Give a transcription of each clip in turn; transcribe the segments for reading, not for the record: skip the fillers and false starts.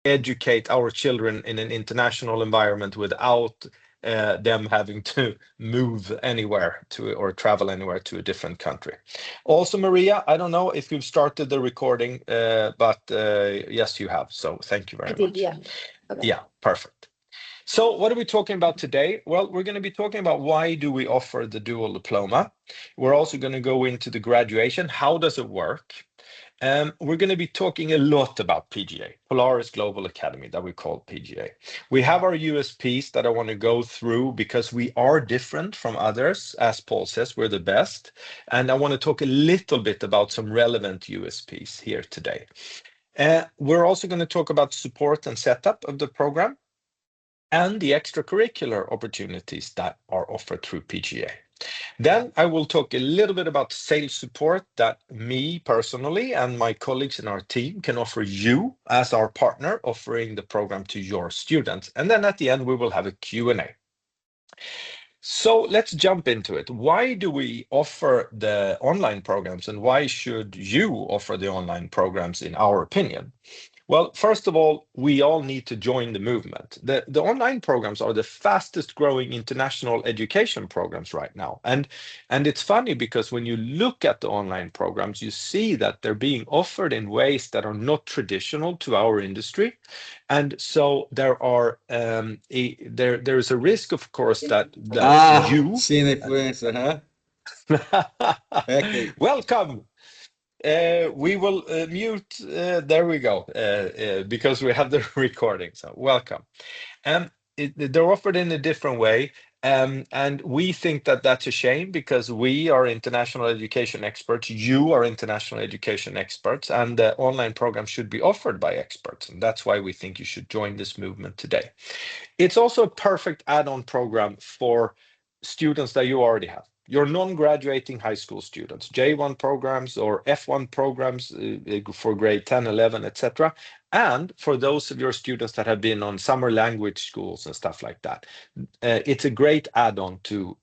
educate our children in an international environment without them having to move anywhere to or travel anywhere to a different country. Also, Maria, I don't know if you've started the recording, but yes, you have. So thank you I very did, much. yeah. Okay. Yeah, perfect. So what are we talking about today? Well, we're going to be talking about why do we offer the dual diploma. We're also going to go into the graduation. How does it work? We're going to be talking a lot about PGA, Polaris Global Academy, that we call PGA. We have our USPs that I want to go through because we are different from others. As Paul says, we're the best. And I want to talk a little bit about some relevant USPs here today. We're also going to talk about support and setup of the program and the extracurricular opportunities that are offered through PGA. Then I will talk a little bit about sales support that me personally and my colleagues in our team can offer you as our partner, offering the program to your students. And then at the end, we will have a Q&A. So let's jump into it. Why do we offer the online programs and why should you offer the online programs in our opinion? Well, first of all, we all need to join the movement. The online programs are the fastest growing international education programs right now. And it's funny because when you look at the online programs, you see that they're being offered in ways that are not traditional to our industry. And so there is a risk, of course, that you Sin influencer, huh? Hectic. welcome. We will mute. There we go, because we have the recording. So welcome. They're offered in a different way, and we think that that's a shame because we are international education experts. You are international education experts, and the online program should be offered by experts, and that's why we think you should join this movement today. It's also a perfect add-on program for students that you already have. Your non-graduating high school students, J1 programs or F1 programs for grade 10, 11, etc. And for those of your students that have been on summer language schools and stuff like that. It's a great add-on to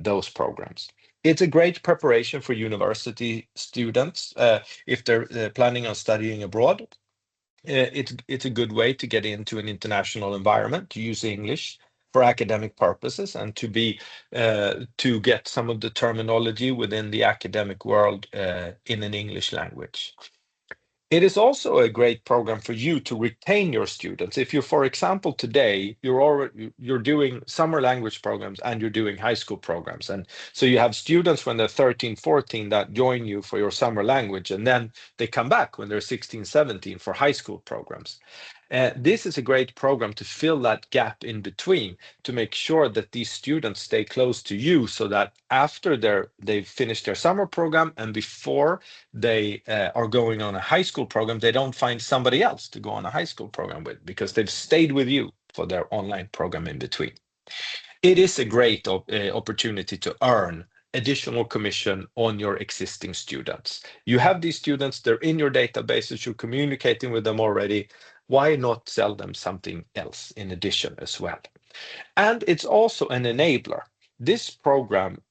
those programs. It's a great preparation for university students if they're planning on studying abroad. It's a good way to get into an international environment, to use English for academic purposes, and to get some of the terminology within the academic world in an English language. It is also a great program for you to retain your students. If you're, for example, today you're doing summer language programs and you're doing high school programs, and so you have students when they're 13, 14 that join you for your summer language, and then they come back when they're 16, 17 for high school programs. This is a great program to fill that gap in between, to make sure that these students stay close to you so that after they've finished their summer program and before they are going on a high school program, they don't find somebody else to go on a high school program with because they've stayed with you for their online program in between. It is a great opportunity to earn additional commission on your existing students. You have these students, they're in your databases, you're communicating with them already. Why not sell them something else in addition as well? And it's also an enabler. This program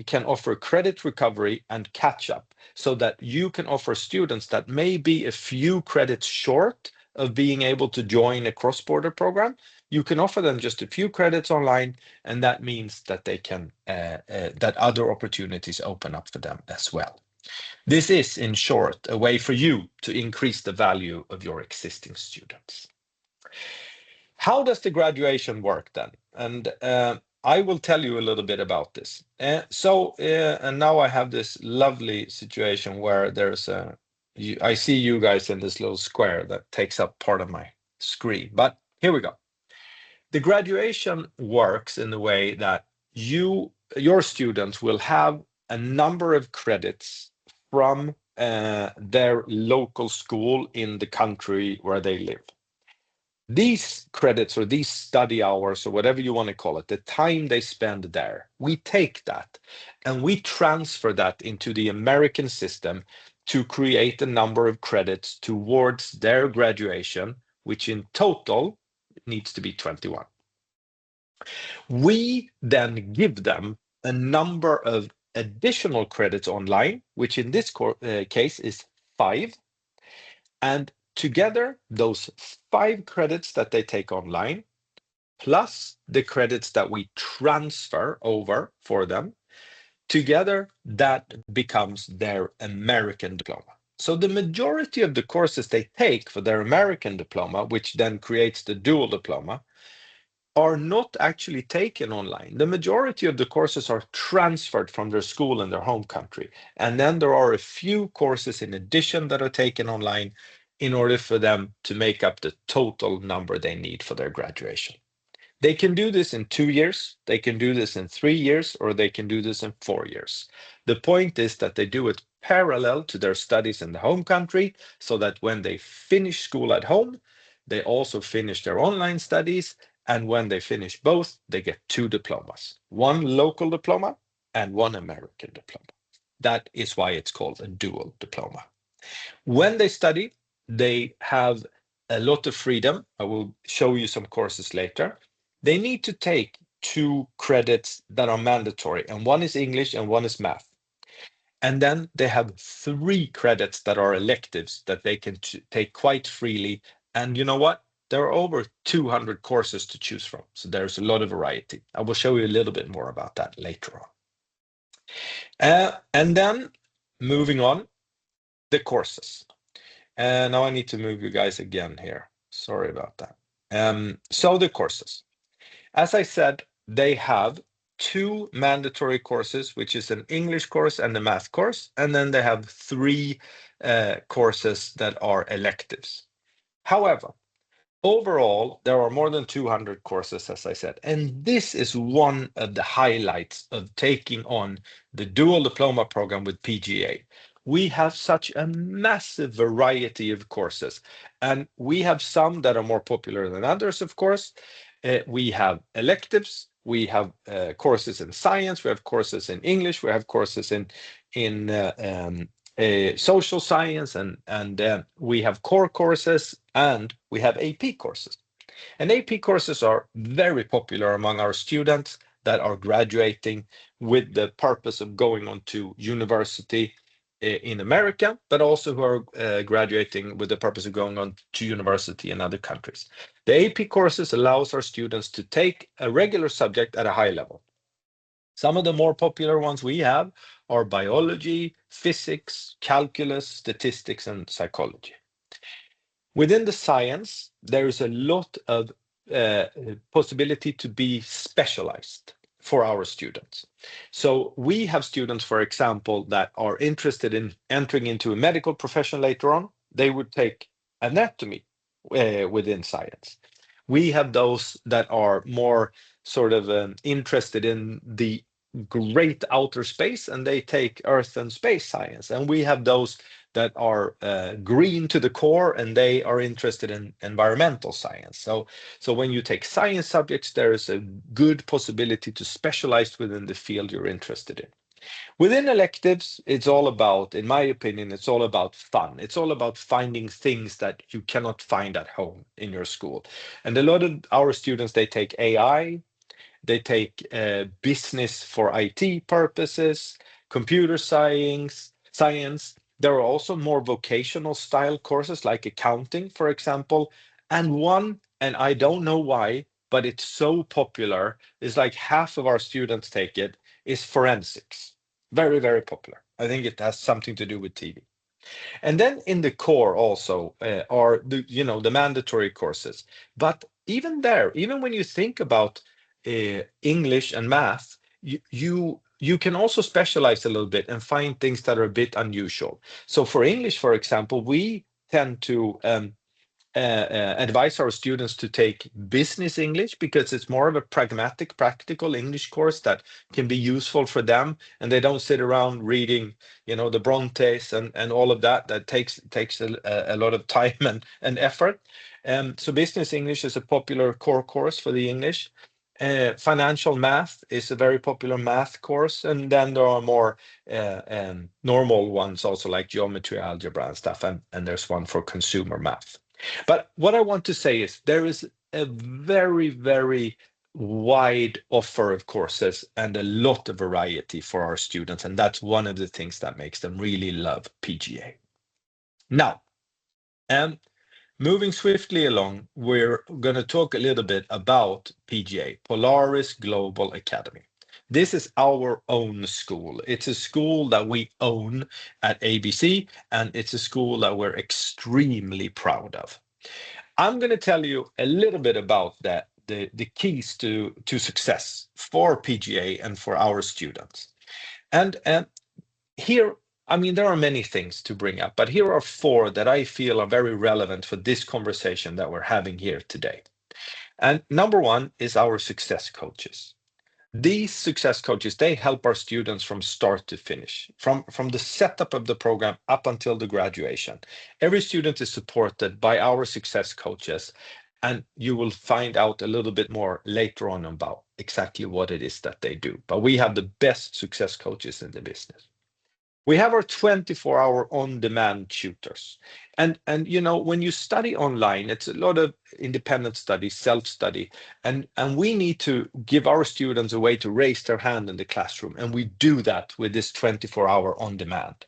can offer credit recovery and catch up so that you can offer students that may be a few credits short of being able to join a cross-border program. You can offer them just a few credits online, and that means that they can that other opportunities open up for them as well. This is, in short, a way for you to increase the value of your existing students. How does the graduation work then? And I will tell you a little bit about this. And now I have this lovely situation where I see you guys in this little square that takes up part of my screen. But here we go. The graduation works in the way that your students will have a number of credits from their local school in the country where they live. These credits or these study hours or whatever you want to call it, the time they spend there, we take that and we transfer that into the American system to create a number of credits towards their graduation, which in total needs to be 21. We then give them a number of additional credits online, which in this case is 5. And together, those 5 credits that they take online, plus the credits that we transfer over for them, together, that becomes their American diploma. So the majority of the courses they take for their American diploma, which then creates the dual diploma, are not actually taken online. The majority of the courses are transferred from their school in their home country. And then there are a few courses in addition that are taken online in order for them to make up the total number they need for their graduation. They can do this in 2 years, they can do this in 3 years, or they can do this in 4 years. The point is that they do it parallel to their studies in the home country, so that when they finish school at home, they also finish their online studies. And when they finish both, they get 2 diplomas, one local diploma and one American diploma. That is why it's called a dual diploma. When they study, they have a lot of freedom. I will show you some courses later. They need to take 2 credits that are mandatory, and one is English and one is math. And then they have 3 credits that are electives that they can take quite freely. And you know what? There are over 200 courses to choose from. So there's a lot of variety. I will show you a little bit more about that later on. And then moving on, the courses. And now I need to move you guys again here. Sorry about that. So the courses. As I said, they have 2 mandatory courses, which is an English course and a math course. And then they have 3 courses that are electives. However, overall, there are more than 200 courses, as I said, and this is one of the highlights of taking on the dual diploma program with PGA. We have such a massive variety of courses, and we have some that are more popular than others, of course. We have electives, we have courses in science, we have courses in English, we have courses in social science, and we have core courses, and we have AP courses. And AP courses are very popular among our students that are graduating with the purpose of going on to university in America, but also who are graduating with the purpose of going on to university in other countries. The AP courses allows our students to take a regular subject at a high level. Some of the more popular ones we have are biology, physics, calculus, statistics, and psychology. Within the science, there is a lot of possibility to be specialized for our students. So we have students, for example, that are interested in entering into a medical profession later on. They would take anatomy within science. We have those that are more sort of interested in the great outer space, and they take earth and space science. And we have those that are green to the core, and they are interested in environmental science. So when you take science subjects, there is a good possibility to specialize within the field you're interested in. Within electives, it's all about, in my opinion, it's all about fun. It's all about finding things that you cannot find at home in your school. And a lot of our students, they take AI, they take business for IT purposes, computer science. There are also more vocational style courses like accounting, for example. And one, and I don't know why, but it's so popular, is like half of our students take it, is forensics. Very, very popular. I think it has something to do with TV. And then in the core also are the mandatory courses. But even there, even when you think about English and math, you can also specialize a little bit and find things that are a bit unusual. So for English, for example, we tend to advise our students to take business English because it's more of a pragmatic, practical English course that can be useful for them, and they don't sit around reading, the Brontes and all of that. That takes a lot of time and effort. So business English is a popular core course for the English. Financial math is a very popular math course, and then there are more normal ones also like geometry, algebra, and stuff, and there's one for consumer math. But what I want to say is there is a very, very wide offer of courses and a lot of variety for our students, and that's one of the things that makes them really love PGA. Now, Moving swiftly along, we're going to talk a little bit about PGA, Polaris Global Academy. This is our own school. It's a school that we own at ABC, and it's a school that we're extremely proud of. I'm going to tell you a little bit about that, the keys to success for PGA and for our students. And here, I mean, there are many things to bring up, but here are four that I feel are very relevant for this conversation that we're having here today. And number one is our success coaches. These success coaches, they help our students from start to finish, from the setup of the program up until the graduation. Every student is supported by our success coaches, and you will find out a little bit more later on about exactly what it is that they do. But we have the best success coaches in the business. We have our 24-hour on-demand tutors. And you know, when you study online, it's a lot of independent study, self-study, and we need to give our students a way to raise their hand in the classroom. And we do that with this 24-hour on-demand.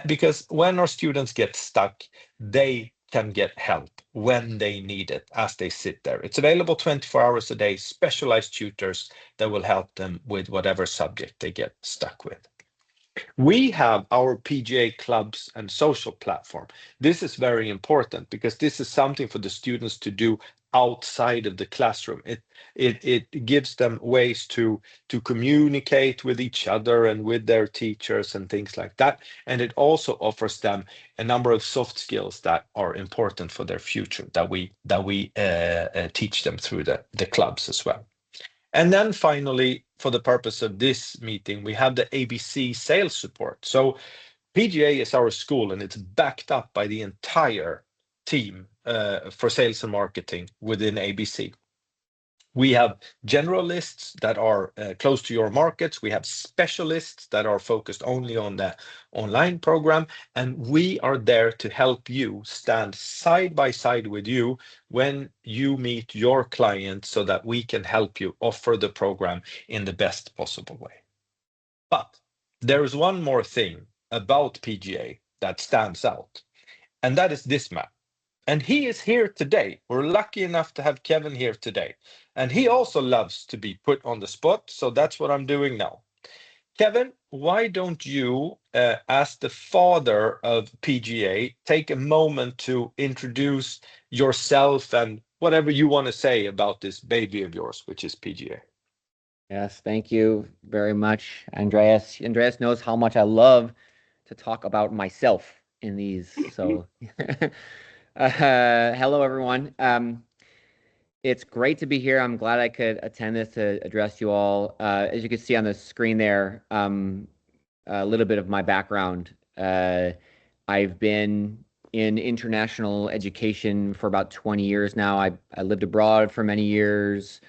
Because when our students get stuck, they can get help when they need it as they sit there. It's available 24 hours a day, specialized tutors that will help them with whatever subject they get stuck with. We have our PGA clubs and social platform. This is very important because this is something for the students to do outside of the classroom. It gives them ways to communicate with each other and with their teachers and things like that. And it also offers them a number of soft skills that are important for their future that we teach them through the clubs as well. And then finally, for the purpose of this meeting, we have the ABC sales support. So PGA is our school and it's backed up by the entire team for sales and marketing within ABC. We have generalists that are close to your markets. We have specialists that are focused only on the online program. And we are there to help you stand side by side with you when you meet your clients so that we can help you offer the program in the best possible way. But there is one more thing about PGA that stands out, and that is this man. And he is here today. We're lucky enough to have Kevin here today. And he also loves to be put on the spot. So that's what I'm doing now. Kevin, why don't you, as the father of PGA, take a moment to introduce yourself and whatever you want to say about this baby of yours, which is PGA? Yes, thank you very much, Andreas. Andreas knows how much I love to talk about myself in these. So, hello, everyone. It's great to be here. I'm glad I could attend this to address you all. As you can see on the screen there, a little bit of my background. I've been in international education for about 20 years now. I lived abroad for many years,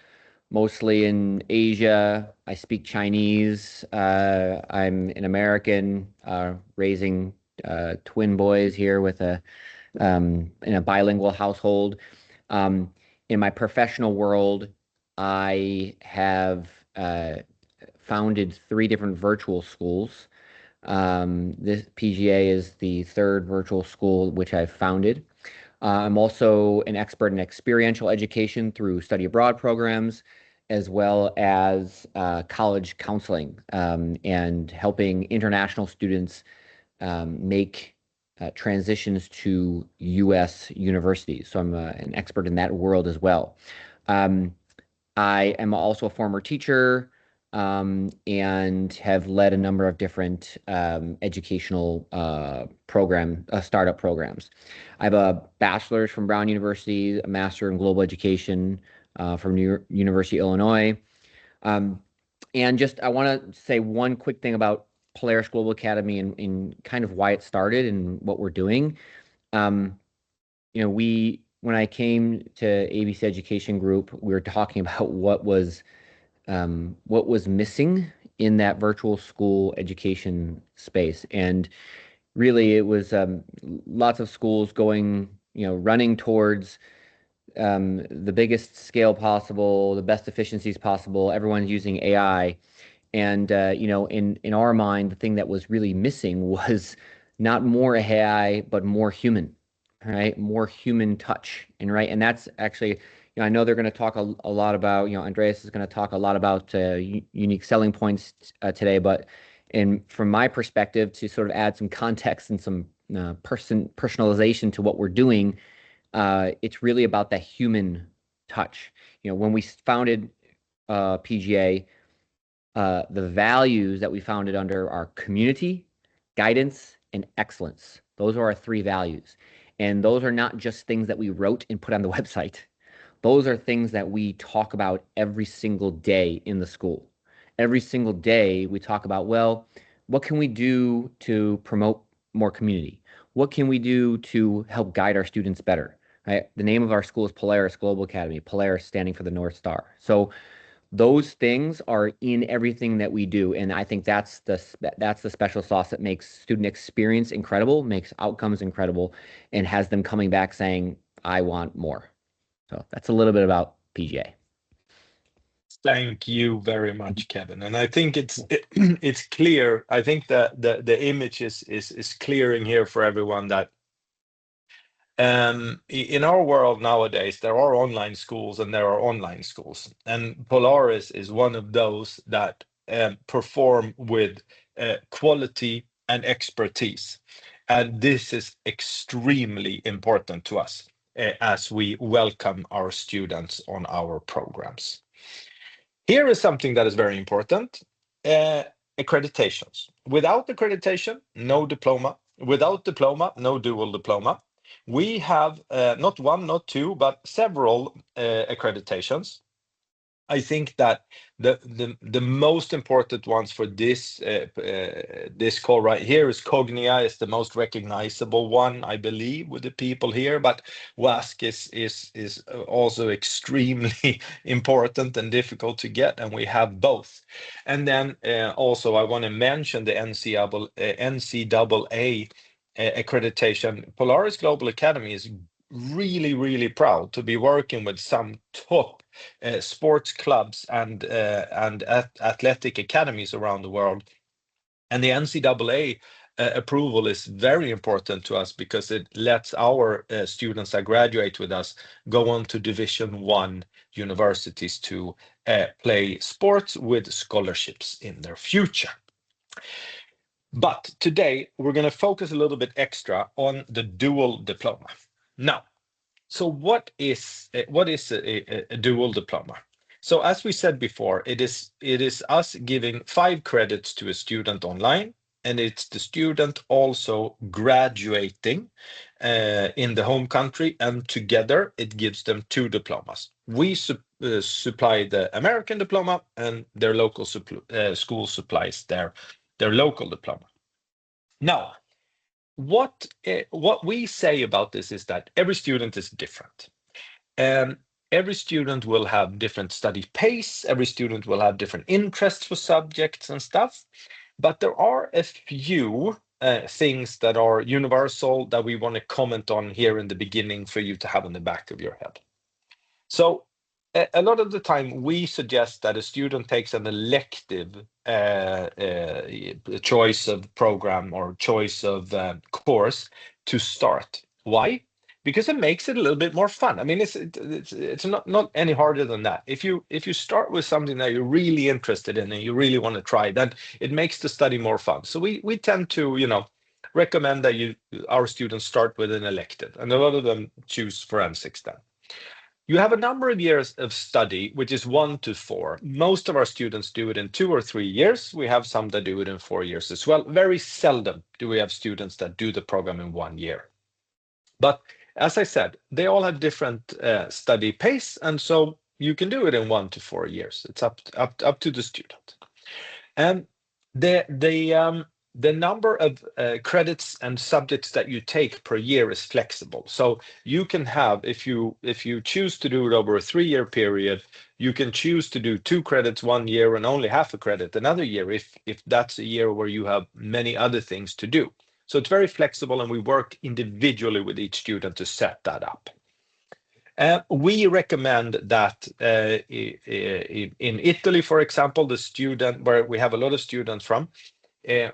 mostly in Asia. I speak Chinese. I'm an American, raising twin boys here with in a bilingual household. Um, in my professional world, I have founded three different virtual schools. This PGA is the third virtual school which I've founded. I'm also an expert in experiential education through study abroad programs, as well as college counseling, and helping international students make transitions to U.S. universities. So I'm an expert in that world as well. Um, I am also a former teacher, and have led a number of different educational startup programs. I have a bachelor's from Brown University, a master in global education from University of Illinois. Um, and just I want to say one quick thing about Polaris Global Academy and kind of why it started and what we're doing. Um, when I came to ABC Education Group, we were talking about what was missing in that virtual school education space. And really, it was lots of schools going, running towards the biggest scale possible, the best efficiencies possible. Everyone's using AI. And in our mind, the thing that was really missing was not more AI, but more human. right? More human touch, and that's actually, I know they're going to talk a lot about, Andreas is going to talk a lot about unique selling points today, but from my perspective, to sort of add some context and some personalization to what we're doing, it's really about that human touch. When we founded PGA, the values that we founded under are community, guidance, and excellence. Those are our three values. And those are not just things that we wrote and put on the website. Those are things that we talk about every single day in the school. Every single day, we talk about, well, what can we do to promote more community? What can we do to help guide our students better? Right? The name of our school is Polaris Global Academy, Polaris standing for the North Star. So those things are in everything that we do, and I think that's the special sauce that makes student experience incredible, makes outcomes incredible, and has them coming back saying, I want more. So that's a little bit about PGA. Thank you very much, Kevin. And I think it's clear. I think that the image is clearing here for everyone that in our world nowadays, there are online schools and there are online schools, and Polaris is one of those that perform with quality and expertise. And this is extremely important to us as we welcome our students on our programs. Here is something that is very important. Uh, Accreditations. Without accreditation, no diploma. Without diploma, no dual diploma. We have not one, not two, but several accreditations. I think that the most important ones for this call right here is Cognia is the most recognizable one, I believe, with the people here. But WASC is also extremely important and difficult to get, and we have both. And then also I want to mention the NCAA accreditation. Polaris Global Academy is really, really proud to be working with some top sports clubs and athletic academies around the world. And the NCAA approval is very important to us because it lets our students that graduate with us go on to Division I universities to play sports with scholarships in their future. But today we're going to focus a little bit extra on the dual diploma. Now, so what is a dual diploma? So as we said before, it is us giving 5 credits to a student online, and it's the student also graduating in the home country, and together it gives them 2 diplomas. We supply the American diploma, and their local school supplies their local diploma. Now, what we say about this is that every student is different. Um, every student will have different study pace. Every student will have different interests for subjects and stuff. But there are a few things that are universal that we want to comment on here in the beginning for you to have in the back of your head. So a lot of the time we suggest that a student takes an elective choice of program or choice of course to start. Why? Because it makes it a little bit more fun. I mean, it's not any harder than that. If you start with something that you're really interested in and you really want to try, then it makes the study more fun. So we tend to, recommend that our students start with an elective, and a lot of them choose forensics then. You have a number of years of study, which is 1 to 4. Most of our students do it in 2 or 3 years. We have some that do it in 4 years as well. Very seldom do we have students that do the program in 1 year. But as I said, they all have different study pace, and so you can do it in 1 to 4 years. It's up to the student. And the number of credits and subjects that you take per year is flexible. So you can have, if you choose to do it over a 3-year period, you can choose to do 2 credits 1 year and only half a credit another year if that's a year where you have many other things to do. So it's very flexible, and we work individually with each student to set that up. We recommend that in Italy, for example, the student where we have a lot of students from,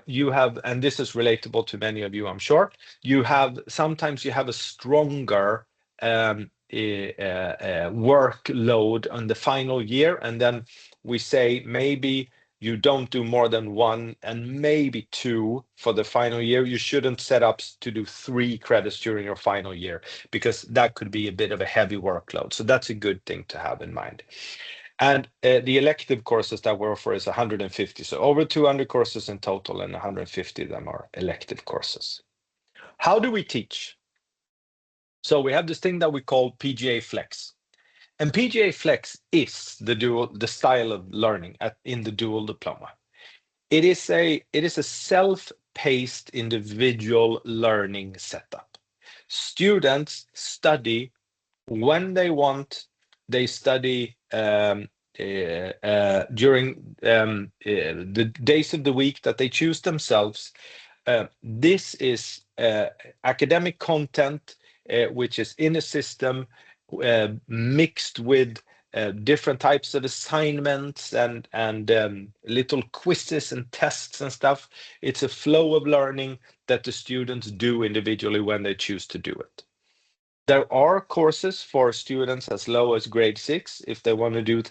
you have, and this is relatable to many of you, I'm sure, sometimes you have a stronger workload on the final year, and then we say maybe you don't do more than one and maybe two for the final year. You shouldn't set up to do 3 credits during your final year, because that could be a bit of a heavy workload. So that's a good thing to have in mind. And the elective courses that we offer is 150. So over 200 courses in total, and 150 of them are elective courses. How do we teach? So we have this thing that we call PGA Flex. And PGA Flex is the style of learning in the dual diploma. It is a self-paced individual learning setup. Students study when they want. They study during the days of the week that they choose themselves. This is academic content which is in a system mixed with different types of assignments and little quizzes and tests and stuff. It's a flow of learning that the students do individually when they choose to do it. There are courses for students as low as grade 6 if they want to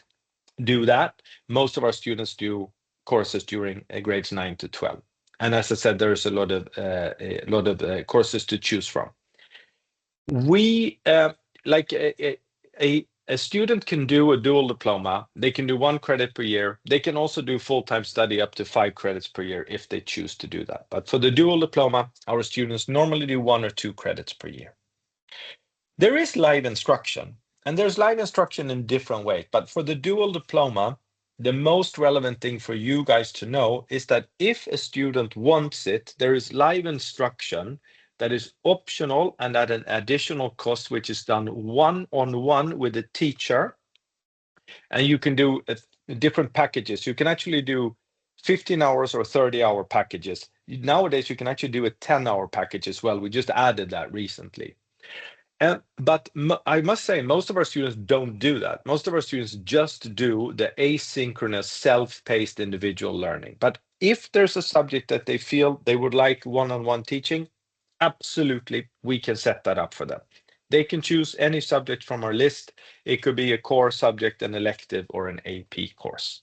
do that. Most of our students do courses during grades 9 to 12. And as I said, there's a lot of courses to choose from. We like a student can do a dual diploma. They can do 1 credit per year. They can also do full-time study up to 5 credits per year if they choose to do that. But for the dual diploma, our students normally do 1 or 2 credits per year. There is live instruction, and there's live instruction in different ways. But for the dual diploma, the most relevant thing for you guys to know is that if a student wants it, there is live instruction that is optional and at an additional cost, which is done one-on-one with a teacher. And you can do different packages. You can actually do 15 hours or 30-hour packages. Nowadays, you can actually do a 10-hour package as well. We just added that recently. But I must say, most of our students don't do that. Most of our students just do the asynchronous, self-paced individual learning. But if there's a subject that they feel they would like one-on-one teaching, absolutely, we can set that up for them. They can choose any subject from our list. It could be a core subject, an elective, or an AP course.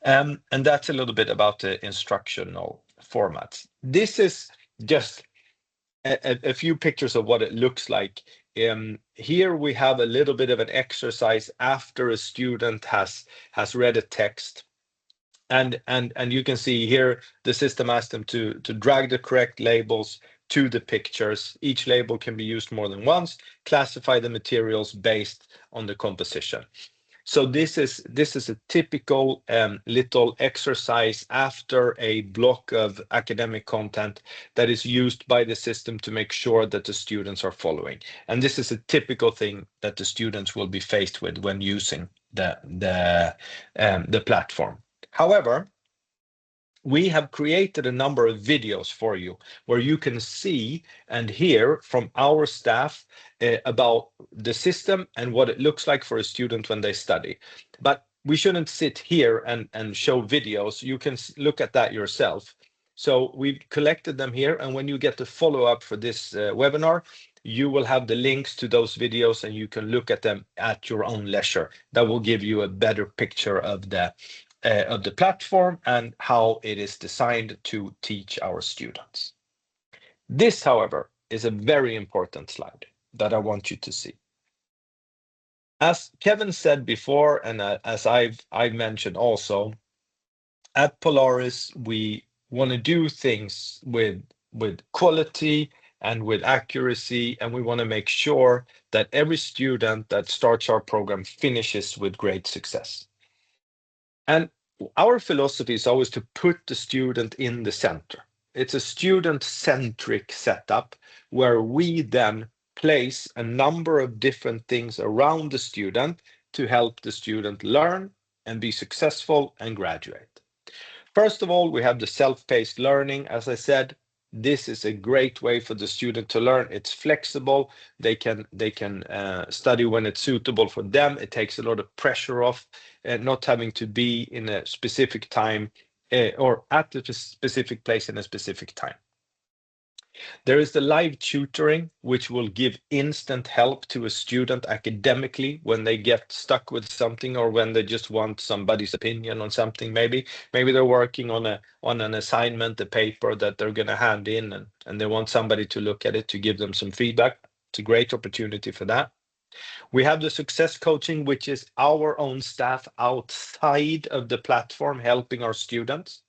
And that's a little bit about the instructional formats. This is just a few pictures of what it looks like. Here we have a little bit of an exercise after a student has read a text. And you can see here the system asks them to drag the correct labels to the pictures. Each label can be used more than once. Classify the materials based on the composition. So this is a typical little exercise after a block of academic content that is used by the system to make sure that the students are following. And this is a typical thing that the students will be faced with when using the platform. However, we have created a number of videos for you where you can see and hear from our staff about the system and what it looks like for a student when they study. But we shouldn't sit here and show videos. You can look at that yourself. So we've collected them here, and when you get the follow-up for this webinar, you will have the links to those videos and you can look at them at your own leisure. That will give you a better picture of the platform and how it is designed to teach our students. This, however, is a very important slide that I want you to see. As Kevin said before, and as I've mentioned also, at Polaris, we want to do things with quality and with accuracy, and we want to make sure that every student that starts our program finishes with great success. And our philosophy is always to put the student in the center. It's a student-centric setup where we then place a number of different things around the student to help the student learn and be successful and graduate. First of all, we have the self-paced learning. As I said, this is a great way for the student to learn. It's flexible. They can study when it's suitable for them. It takes a lot of pressure off, not having to be in a specific time or at a specific place in a specific time. There is the live tutoring, which will give instant help to a student academically when they get stuck with something or when they just want somebody's opinion on something. Maybe they're working on an assignment, a paper that they're going to hand in, and they want somebody to look at it to give them some feedback. It's a great opportunity for that. We have the success coaching, which is our own staff outside of the platform helping our students.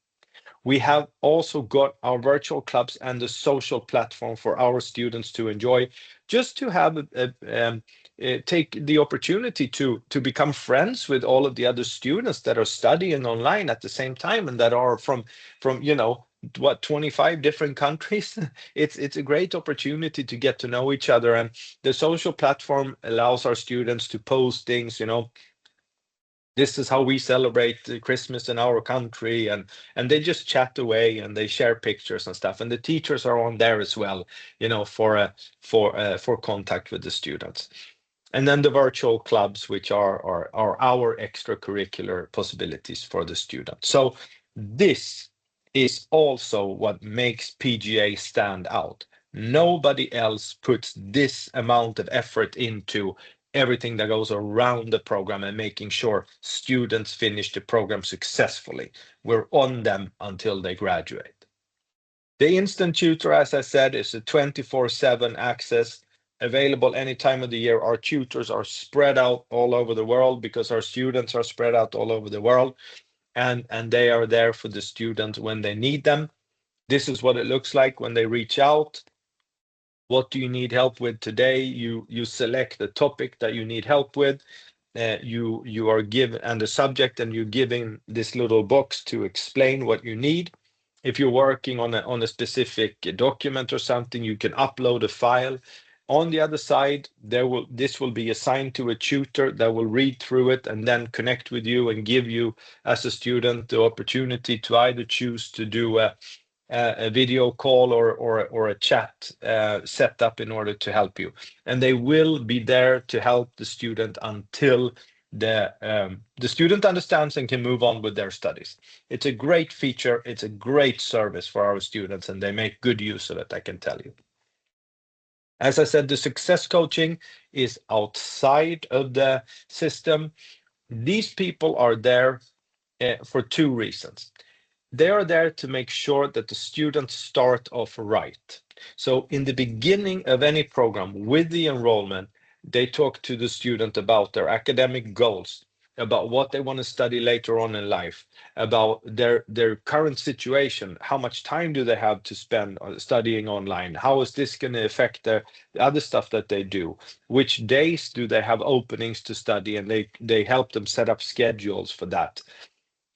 We have also got our virtual clubs and the social platform for our students to enjoy, just to have take the opportunity to become friends with all of the other students that are studying online at the same time and that are from what 25 different countries. It's a great opportunity to get to know each other, and the social platform allows our students to post things, this is how we celebrate Christmas in our country, and they just chat away and they share pictures and stuff. And the teachers are on there as well, for contact with the students. And then the virtual clubs, which are our extracurricular possibilities for the student. So this is also what makes PGA stand out. Nobody else puts this amount of effort into everything that goes around the program and making sure students finish the program successfully. We're on them until they graduate. The instant tutor, as I said, is a 24/7 access available any time of the year. Our tutors are spread out all over the world because our students are spread out all over the world, and they are there for the students when they need them. This is what it looks like when they reach out. What do you need help with today? You select the topic that you need help with. You are given and the subject, and you're given this little box to explain what you need. If you're working on a specific document or something, you can upload a file. On the other side, this will be assigned to a tutor that will read through it and then connect with you and give you, as a student, the opportunity to either choose to do a video call or a chat set up in order to help you. And they will be there to help the student until the student understands and can move on with their studies. It's a great feature. It's a great service for our students, and they make good use of it, I can tell you. As I said, the success coaching is outside of the system. These people are there for two reasons. They are there to make sure that the students start off right. So in the beginning of any program with the enrollment, they talk to the student about their academic goals, about what they want to study later on in life, about their current situation, how much time do they have to spend studying online, how is this going to affect the other stuff that they do, which days do they have openings to study, and they help them set up schedules for that.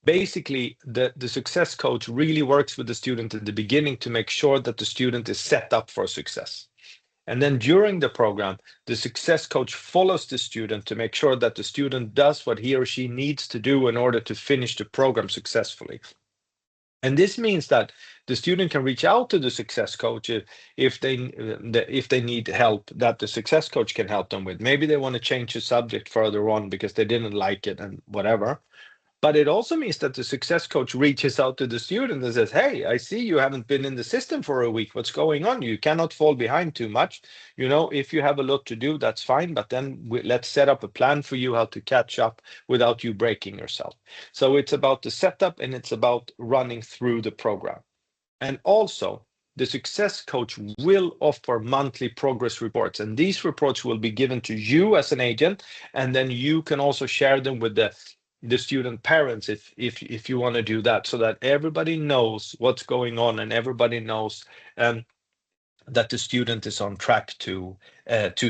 Basically, the success coach really works with the student at the beginning to make sure that the student is set up for success. And then during the program, the success coach follows the student to make sure that the student does what he or she needs to do in order to finish the program successfully. And this means that the student can reach out to the success coach if they need help that the success coach can help them with. Maybe they want to change the subject further on because they didn't like it and whatever. But it also means that the success coach reaches out to the student and says, hey, I see you haven't been in the system for a week. What's going on? You cannot fall behind too much. If you have a lot to do, that's fine. But then let's set up a plan for you how to catch up without you breaking yourself. So it's about the setup, and it's about running through the program. And also, the success coach will offer monthly progress reports, and these reports will be given to you as an agent, and then you can also share them with the student parents if you want to do that, so that everybody knows what's going on and everybody knows that the student is on track to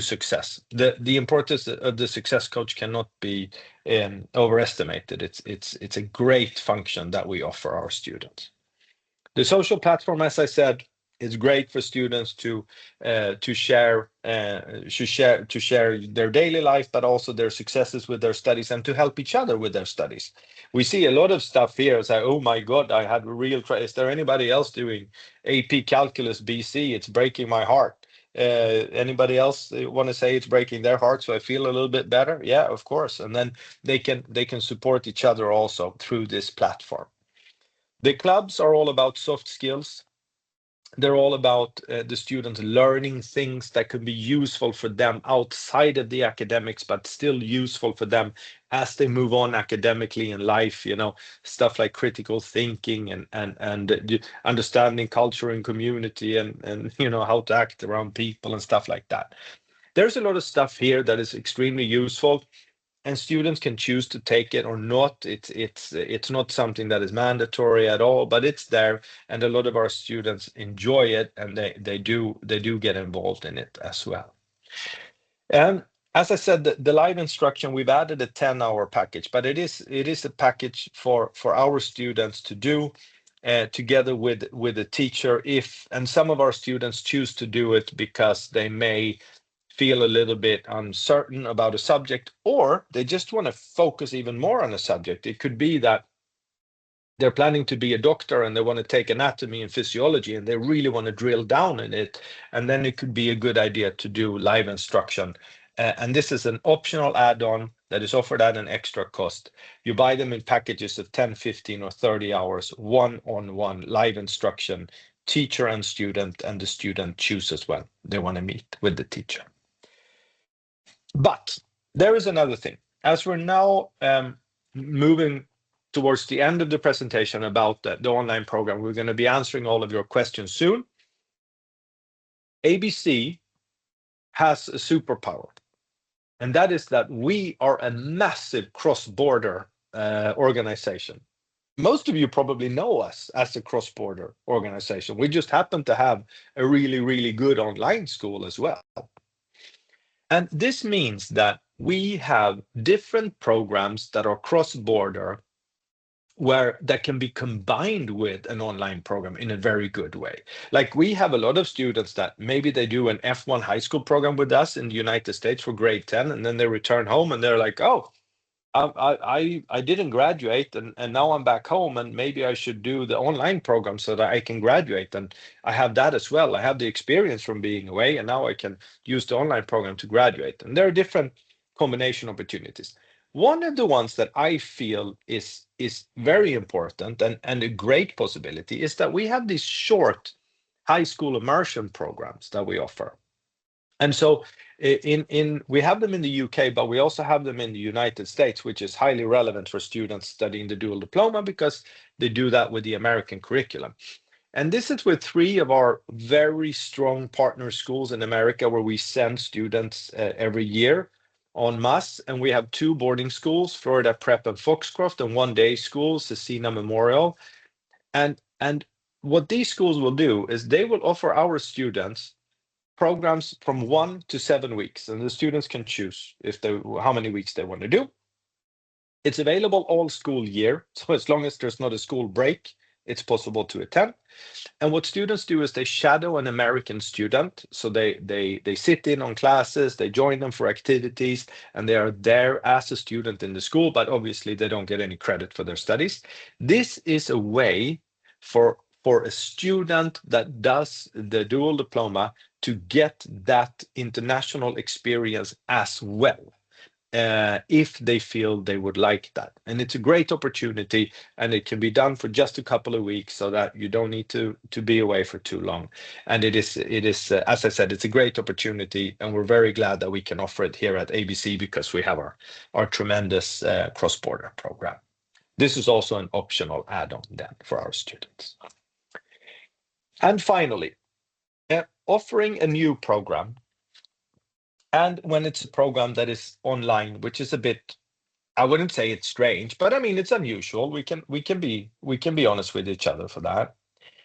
success. The importance of the success coach cannot be overestimated. It's a great function that we offer our students. The social platform, as I said, is great for students to share their daily life, but also their successes with their studies, and to help each other with their studies. We see a lot of stuff here. It's like, oh my God, I had a real. Is there anybody else doing AP Calculus BC? It's breaking my heart. Anybody else want to say it's breaking their heart so I feel a little bit better? Yeah, of course. And then they can support each other also through this platform. The clubs are all about soft skills. They're all about the students learning things that can be useful for them outside of the academics, but still useful for them as they move on academically in life. Stuff like critical thinking and understanding culture and community and how to act around people and stuff like that. There's a lot of stuff here that is extremely useful, and students can choose to take it or not. It's not something that is mandatory at all, but it's there, and a lot of our students enjoy it, and they do get involved in it as well. And as I said, the live instruction, we've added a 10-hour package, but it is a package for our students to do together with a teacher. If and some of our students choose to do it because they may feel a little bit uncertain about a subject, or they just want to focus even more on a subject. It could be that they're planning to be a doctor and they want to take anatomy and physiology and they really want to drill down in it. And then it could be a good idea to do live instruction. And this is an optional add-on that is offered at an extra cost. You buy them in packages of 10, 15, or 30 hours, one-on-one live instruction, teacher and the student chooses when they want to meet with the teacher. But there is another thing. As we're now moving towards the end of the presentation about the online program, we're going to be answering all of your questions soon. ABC has a superpower, and that is that we are a massive cross-border organization. Most of you probably know us as a cross-border organization. We just happen to have a really, really good online school as well. And this means that we have different programs that are cross-border where that can be combined with an online program in a very good way. Like we have a lot of students that maybe they do an F1 high school program with us in the United States for grade 10, and then they return home and they're like, oh, I didn't graduate and now I'm back home and maybe I should do the online program so that I can graduate, and I have that as well. I have the experience from being away and now I can use the online program to graduate. And there are different combination opportunities. One of the ones that I feel is very important and a great possibility is that we have these short high school immersion programs that we offer. And so in we have them in the UK, but we also have them in the United States, which is highly relevant for students studying the dual diploma because they do that with the American curriculum. And this is with three of our very strong partner schools in America where we send students every year en masse. And we have two boarding schools, Florida Prep and Foxcroft, and one day school, Cecina Memorial. And what these schools will do is they will offer our students programs from 1 to 7 weeks, and the students can choose if they how many weeks they want to do. It's available all school year, so as long as there's not a school break, it's possible to attend. And what students do is they shadow an American student. So they sit in on classes, they join them for activities, and they are there as a student in the school, but obviously they don't get any credit for their studies. This is a way for a student that does the dual diploma to get that international experience as well, if they feel they would like that. And it's a great opportunity, and it can be done for just a couple of weeks so that you don't need to be away for too long. And it is as I said, it's a great opportunity, and we're very glad that we can offer it here at ABC because we have our tremendous cross-border program. This is also an optional add-on then for our students. And finally, offering a new program. And when it's a program that is online, which is a bit, I wouldn't say it's strange, but I mean it's unusual. We can be honest with each other for that.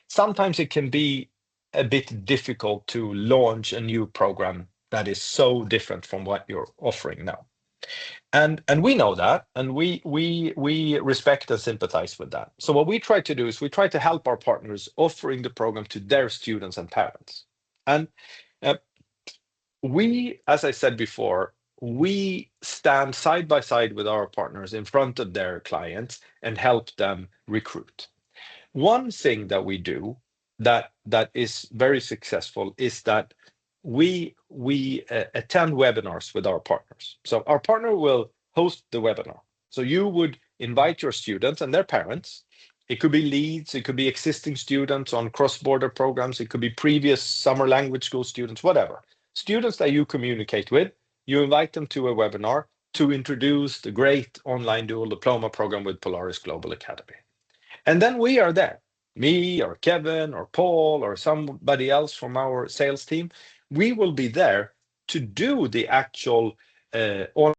Sometimes it can be a bit difficult to launch a new program that is so different from what you're offering now. And we know that, and we respect and sympathize with that. So what we try to do is we try to help our partners offering the program to their students and parents. And uh, we, as I said before, we stand side by side with our partners in front of their clients and help them recruit. One thing that we do that is very successful is that we attend webinars with our partners. So our partner will host the webinar. So you would invite your students and their parents It could be leads, it could be existing students on cross-border programs, it could be previous summer language school students, whatever. Students that you communicate with, you invite them to a webinar to introduce the great online dual diploma program with Polaris Global Academy. And then we are there, me or Kevin or Paul or somebody else from our sales team. We will be there to do the actual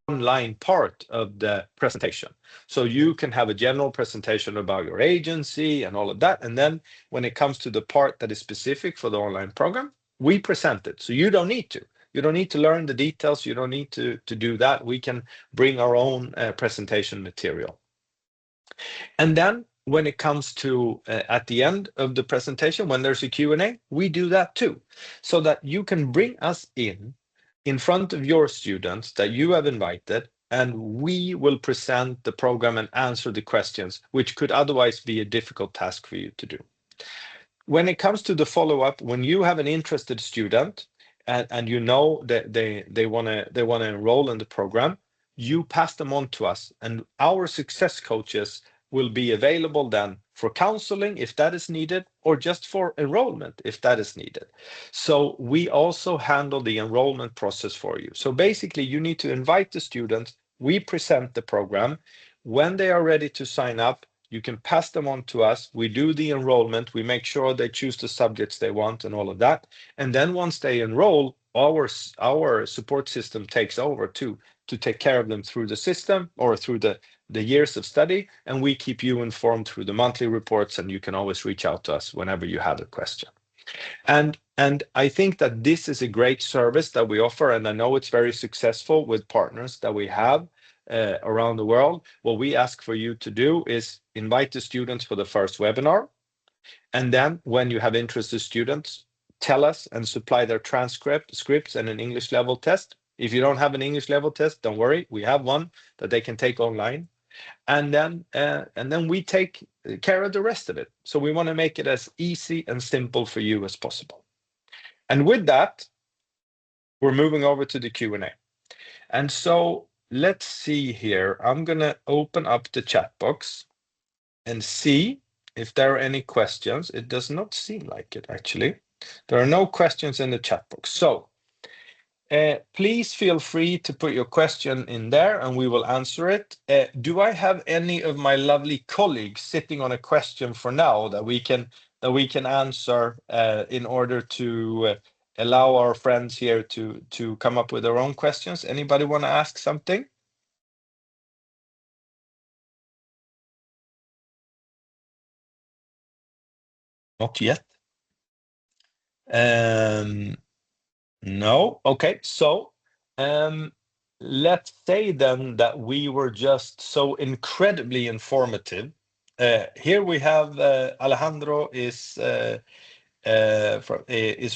online part of the presentation. So you can have a general presentation about your agency and all of that. And then when it comes to the part that is specific for the online program, we present it. So you don't need to. You don't need to learn the details. You don't need to do that. We can bring our own presentation material. And then when it comes to at the end of the presentation, when there's a Q&A, we do that too, so that you can bring us in front of your students that you have invited, and we will present the program and answer the questions, which could otherwise be a difficult task for you to do. When it comes to the follow-up, when you have an interested student and you know that they want to enroll in the program, you pass them on to us, and our success coaches will be available then for counseling if that is needed, or just for enrollment if that is needed. So we also handle the enrollment process for you. So basically, you need to invite the students, we present the program. When they are ready to sign up, you can pass them on to us. We do the enrollment. We make sure they choose the subjects they want and all of that. And then once they enroll, our support system takes over to take care of them through the system or through the years of study. And we keep you informed through the monthly reports, and you can always reach out to us whenever you have a question. And I think that this is a great service that we offer, and I know it's very successful with partners that we have around the world. What we ask for you to do is invite the students for the first webinar, and then when you have interested students, tell us and supply their scripts and an English level test. If you don't have an English level test, don't worry, we have one that they can take online. And then we take care of the rest of it. So we want to make it as easy and simple for you as possible. And with that, we're moving over to the Q&A. And so let's see here. I'm going to open up the chat box and see if there are any questions. It does not seem like it, actually. There are no questions in the chat box. So please feel free to put your question in there and we will answer it. Do I have any of my lovely colleagues sitting on a question for now that we can answer in order to allow our friends here to come up with their own questions? Anybody want to ask something? Not yet. No. Okay. So let's say then that we were just so incredibly informative. Here we have Alejandro is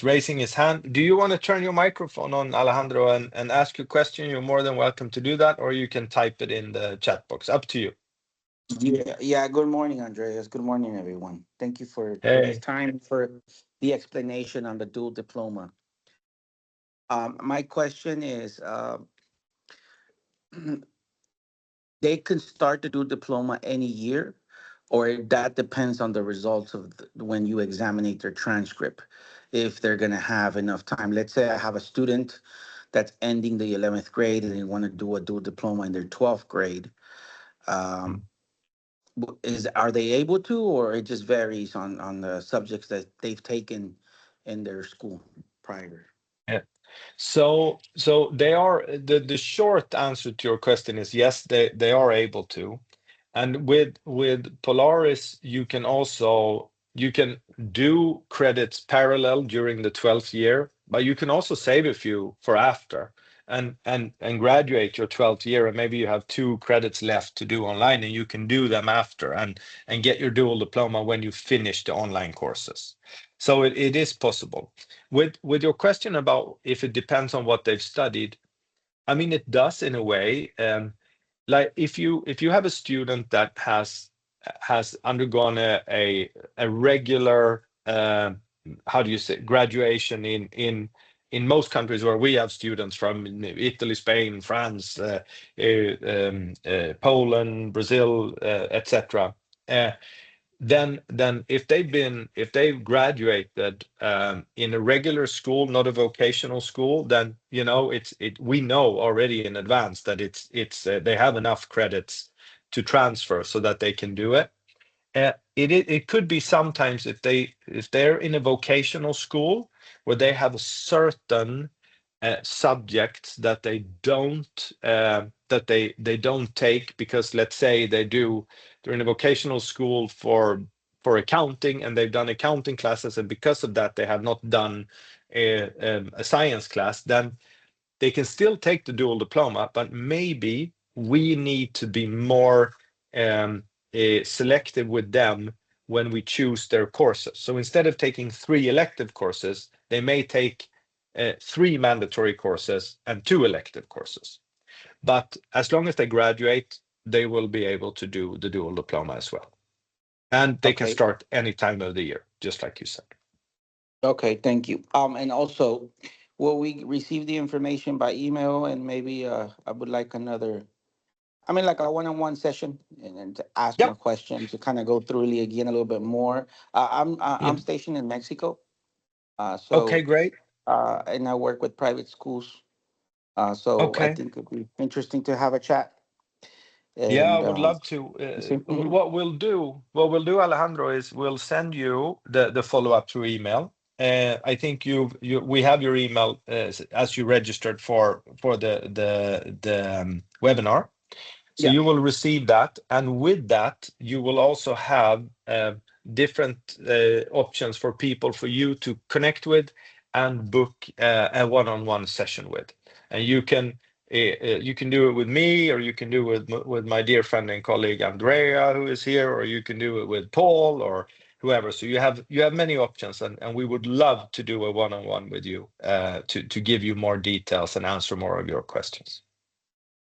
raising his hand. Do you want to turn your microphone on, Alejandro, and ask your question? You're more than welcome to do that, or you can type it in the chat box. Up to you. Yeah. Good morning, Andreas. Good morning, everyone. Thank you for this Hey. time for the explanation on the dual diploma. My question is, they can start the dual diploma any year, or that depends on the results of when you examine their transcript. If they're going to have enough time. Let's say I have a student that's ending the 11th grade and they want to do a dual diploma in their 12th grade. Um, are they able to, or it just varies on the subjects that they've taken in their school prior? Yeah. So they are the short answer to your question is yes, they are able to. And with Polaris, you can do credits parallel during the 12th year, but you can also save a few for after and graduate your 12th year, and maybe you have 2 credits left to do online, and you can do them after and get your dual diploma when you finish the online courses. So it is possible. With your question about if it depends on what they've studied, I mean, it does in a way. Like if you have a student that has undergone a regular how do you say graduation in most countries where we have students from Italy, Spain, France, Poland, Brazil, etc. then if they've graduated in a regular school, not a vocational school, then we know already in advance that they have enough credits to transfer so that they can do it. It could be sometimes if they're in a vocational school where they have a certain subjects that they don't take, because let's say they're in a vocational school for accounting, and they've done accounting classes, and because of that they have not done a science class, then they can still take the dual diploma, but maybe we need to be more selective with them when we choose their courses. So instead of taking 3 elective courses, they may take 3 mandatory courses and 2 elective courses. But as long as they graduate, they will be able to do the dual diploma as well. And they can Okay. start any time of the year, just like you said. Okay, thank you. And also, will we receive the information by email, and maybe I would like another, I mean, like a one-on-one session, and to ask Yeah. more questions, to kind of go through it again a little bit more. Yeah. I'm stationed in Mexico, Okay, so great. and I work with private schools. So I Okay. think it'd be interesting to have a chat. Yeah, I And would love to. you see, mhm. What we'll do, Alejandro, is we'll send you the follow-up through email. I think we have your email as you registered for the webinar. So Yeah. you will receive that, and with that, you will also have different options for people for you to connect with and book a one-on-one session with. And you can do it with me, or you can do it with my dear friend and colleague Andrea, who is here, or you can do it with Paul or whoever. So you have many options, and we would love to do a one-on-one with you to give you more details and answer more of your questions.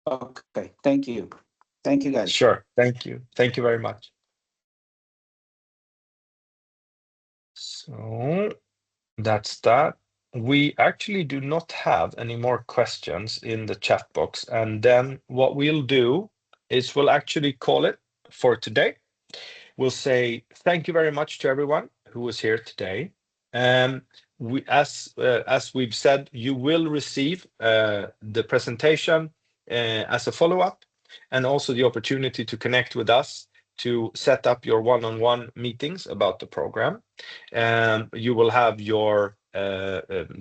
Okay. Thank you. Thank you, guys. Sure. Thank you. Thank you very much. So that's that. We actually do not have any more questions in the chat box. And then what we'll do is we'll actually call it for today. We'll say thank you very much to everyone who was here today. As we've said, you will receive the presentation as a follow-up, and also the opportunity to connect with us to set up your one-on-one meetings about the program. You will have your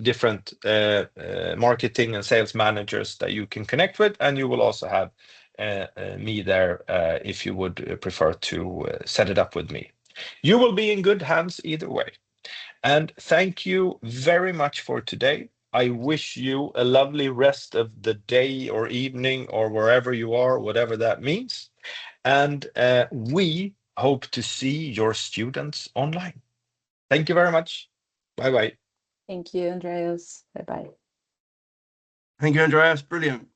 different marketing and sales managers that you can connect with, and you will also have me there if you would prefer to set it up with me. You will be in good hands either way. And thank you very much for today. I wish you a lovely rest of the day or evening or wherever you are, whatever that means. And we hope to see your students online. Thank you very much. Bye-bye. Thank you, Andreas. Bye-bye. Thank you, Andreas. Brilliant.